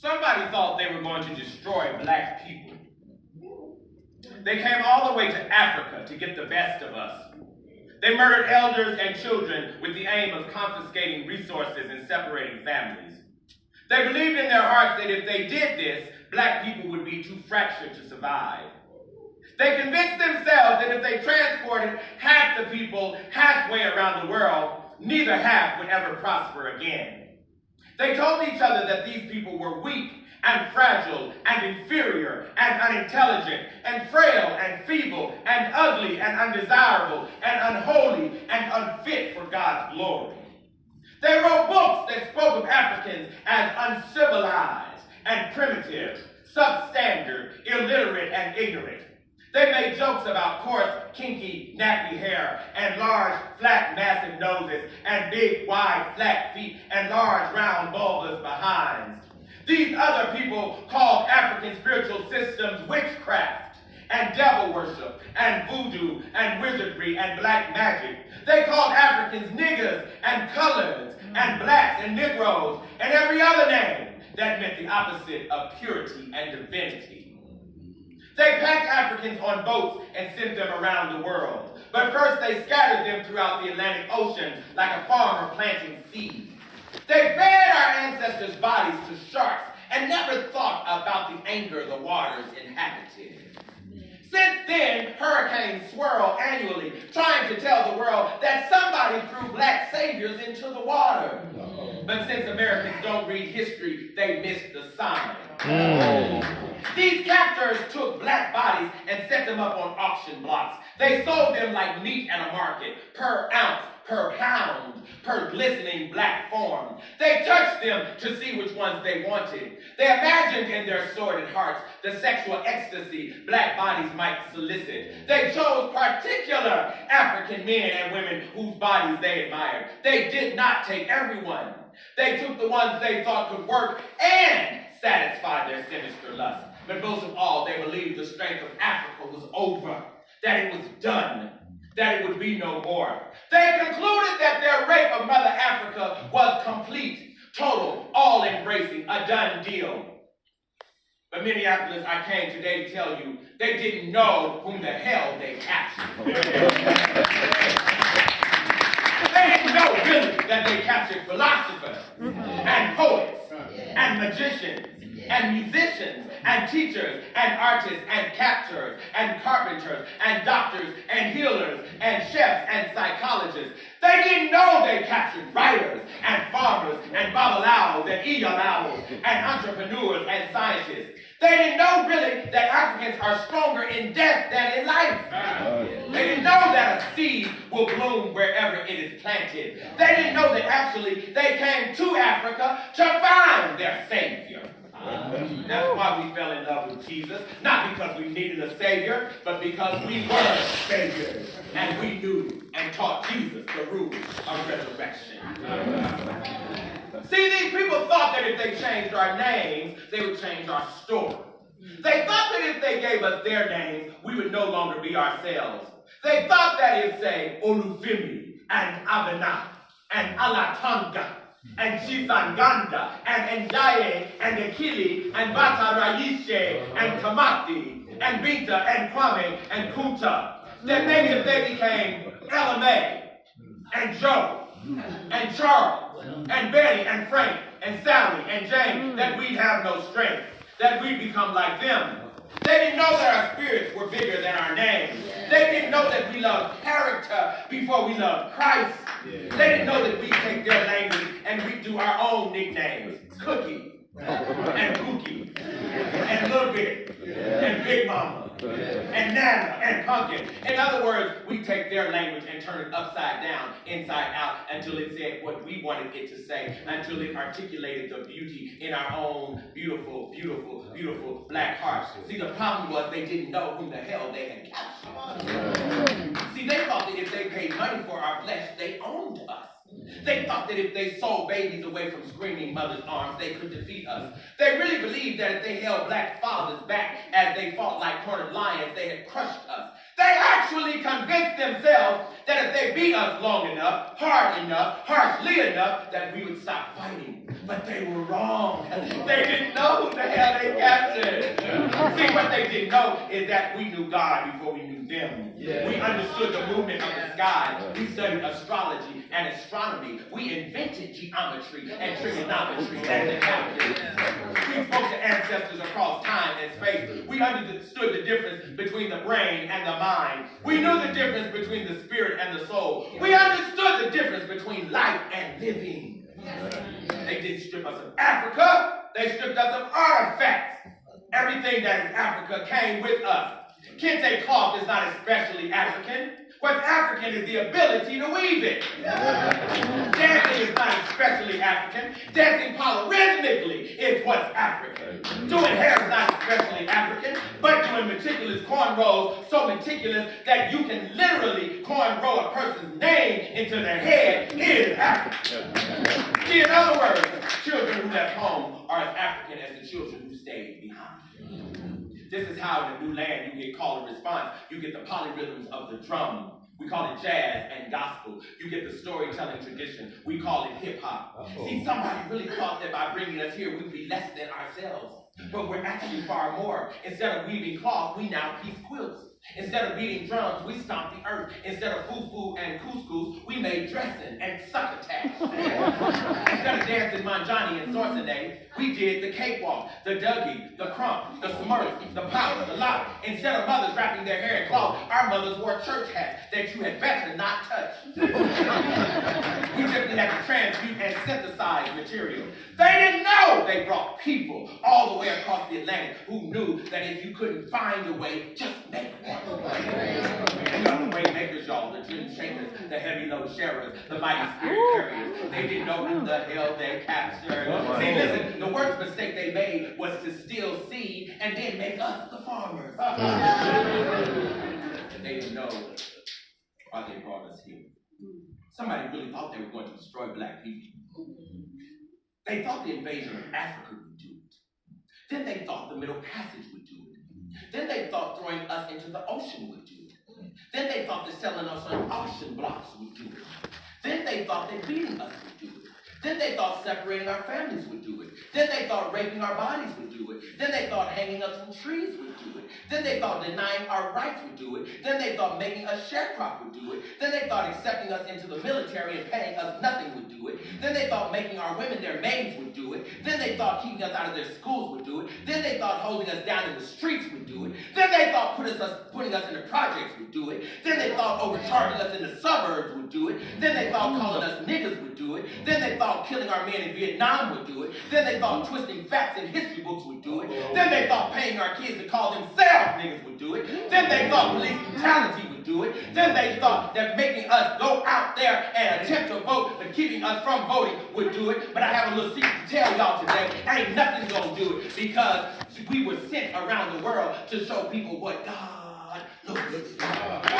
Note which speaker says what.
Speaker 1: Somebody thought they were going to destroy black people. They came all the way to Africa to get the best of us. They murdered elders and children with the aim of confiscating resources and separating families. They believed in their hearts that if they did this, black people would be too fractured to survive. They convinced themselves that if they transported half the people halfway around the world, neither half would ever prosper again. They told each other that these people were weak and fragile and inferior and unintelligent and frail and feeble and ugly and undesirable and unholy and unfit for God's glory. They wrote books that spoke of Africans as uncivilized and primitive, substandard, illiterate, and ignorant. They made jokes about coarse, kinky, nappy hair, and large, flat, massive noses, and big, wide, flat feet, and large, round, bulbous behinds. These other people called African spiritual systems witchcraft, and devil worship, and voodoo, and wizardry, and black magic. They called Africans niggers, and coloreds, and blacks, and negroes, and every other name that meant the opposite of purity and divinity. They packed Africans on boats and sent them around the world. But first they scattered them throughout the Atlantic Ocean like a farmer planting seed. They fed our ancestors' bodies to sharks and never thought about the anger the waters inhabited. Since then, hurricanes swirl annually, trying to tell the world that somebody threw black saviors into the water. But since Americans don't read history, they missed the sign. These captors took black bodies and set them up on auction blocks. They sold them like meat at a market, per ounce, per pound, per glistening black form. They touched them to see which ones they wanted. They imagined in their sordid hearts the sexual ecstasy black bodies might solicit. They chose particular African men and women whose bodies they admired. They did not take everyone. They took the ones they thought could work and satisfy their sinister lust. But most of all, they believed the strength of Africa was over, that it was done, that it would be no more. They concluded that their rape of Mother Africa was complete, total, all-embracing, a done deal. But Minneapolis, I came today to tell you, they didn't know whom the hell they captured. They didn't know really that they captured philosophers and poets and magicians and musicians and teachers and artists and captors and carpenters and doctors and healers and chefs and psychologists. They didn't know they captured writers and farmers and babalaos and iyalaos and entrepreneurs and scientists. They didn't know really that Africans are stronger in death than in life. They didn't know that a seed will bloom wherever it is planted. They didn't know that actually they came to Africa to find their Savior. That's why we fell in love with Jesus, not because we needed a Savior, but because we were Saviors, and we knew and taught Jesus the rules of resurrection. See, these people thought that if they changed our names, they would change our story. They thought that if they gave us their names, we would no longer be ourselves. They thought that if, say, Olufemi and Abena and Alatanga and Chisanganda, and Ndaye, and Akili, and Bata Raishe, and Kamati, and Binta, and Kwame, and Kunta, that maybe if they became LMA, and Joe, and Charles, and Betty, and Frank, and Sally, and Jane, that we'd have no strength, that we'd become like them. They didn't know that our spirits were bigger than our names. They didn't know that we loved character before we loved Christ. They didn't know that we take their language and we do our own nicknames. Cookie, and Pookie, and Little Bit, and Big Mama, and Nana, and Pumpkin. In other words, we take their language and turn it upside down, inside out, until it said what we wanted it to say, until it articulated the beauty in our own beautiful, beautiful, beautiful black hearts. See, the problem was they didn't know who the hell they had captured. See, they thought that if they paid money for our flesh, they owned us. They thought that if they sold babies away from screaming mothers' arms, they could defeat us. They really believed that if they held black fathers back as they fought like cornered lions, they had crushed us. They actually convinced themselves that if they beat us long enough, hard enough, harshly enough, that we would stop fighting. But they were wrong. They didn't know who the hell they captured. See, what they didn't know is that we knew God before we knew them. Yeah. We understood the movement of the sky. We studied astrology and astronomy. We invented geometry and trigonometry and the calculus. We spoke to ancestors across time and space. We understood the difference between the brain and the mind. We knew the difference between the spirit and the soul. We understood the difference between life and living. They didn't strip us of Africa. They stripped us of artifacts. Everything that is Africa came with us. Kente cloth is not especially African. What's African is the ability to weave it. Dancing is not especially African. Dancing polyrhythmically is what's African. Doing hair is not especially African, but doing meticulous cornrows so meticulous that you can literally cornrow a person's name into their head is African. See, in other words, children who left home are as African as the children who stayed behind. This is how in a new land you get call and response. You get the polyrhythms of the drum. We call it jazz and gospel. You get the storytelling tradition. We call it hip-hop. See, somebody really thought that by bringing us here, we'd be less than ourselves. But we're actually far more. Instead of weaving cloth, we now piece quilts. Instead of beating drums, we stomped the earth. Instead of fufu and couscous, we made dressing and succotash. Instead of dancing manjani and sorcenet, we did the cakewalk, the dougie, the crump, the smurf, the powder, the lock. Instead of mothers wrapping their hair in cloth, our mothers wore church hats that you had better not touch. We simply had to transmute and synthesize material. They didn't know they brought people all the way across the Atlantic who knew that if you couldn't find a way, just make one. And the way makers, y'all, the dream shakers, the heavy load sharers, the mighty spirit carriers, they didn't know who the hell they captured. See, listen, the worst mistake they made was to steal seed and then make us the farmers. They didn't know why they brought us here. Somebody really thought they were going to destroy black people. They thought the invasion of Africa would do it. Then they thought the Middle Passage would do it. Then they thought throwing us into the ocean would do it. Then they thought that selling us on auction blocks would do it. Then they thought that beating us would do it. Then they thought separating our families would do it. Then they thought raping our bodies would do it. Then they thought hanging us from trees would do it. Then they thought denying our rights would do it. Then they thought making us sharecrop would do it. Then they thought accepting us into the military and paying us nothing would do it. Then they thought making our women their maids would do it. Then they thought keeping us out of their schools would do it. Then they thought holding us down in the streets would do it. Then they thought putting us in the projects would do it. Then they thought overcharging us in the suburbs would do it. Then they thought calling us niggas would do it. Then they thought killing our men in Vietnam would do it. Then they thought twisting facts in history books would do it. Then they thought paying our kids to call themselves niggas would do it. Then they thought police brutality would do it. Then they thought that making us go out there and attempt to vote, but keeping us from voting would do it. But I have a little secret to tell y'all today. Ain't nothing gonna do it, because we were sent around the world to show people what God looks like.